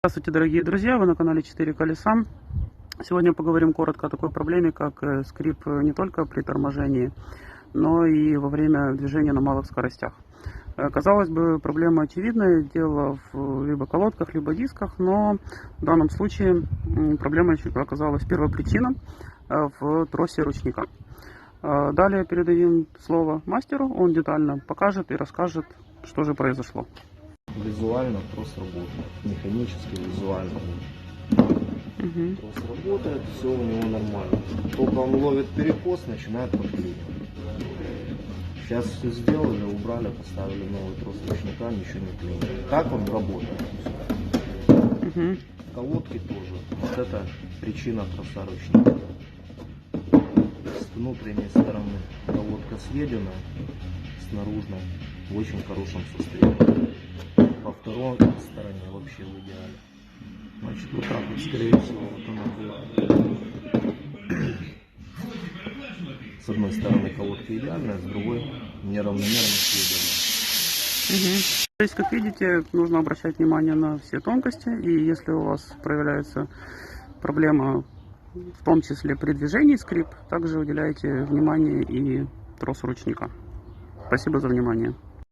Здравствуйте, дорогие друзья, вы на канале 4 колеса. Сегодня поговорим коротко о такой проблеме, как скрип не только при торможении, но и во время движения на малых скоростях. Казалось бы, проблема очевидная, дело в либо колодках, либо дисках, но в данном случае проблема оказалась первопричина в тросе ручника. Далее передадим слово мастеру, он детально покажет и расскажет, что же произошло. Визуально трос работает, механически, визуально. Трос работает, все у него нормально. Только он ловит перекос, начинает подклинивать. Сейчас все сделали, убрали, поставили новый трос ручника, ничего не клинит. Так он работает. Колодки тоже. Вот это причина троса ручника. С внутренней стороны колодка съедена, с наружной в очень хорошем состоянии. По второй стороне вообще в идеале. Значит, вот так вот, скорее всего, вот она была. С одной стороны колодка идеальная, с другой неравномерно съедена. То есть, как видите, нужно обращать внимание на все тонкости, и если у вас проявляется проблема, в том числе при движении скрип, также уделяйте внимание и тросу ручника. Спасибо за внимание.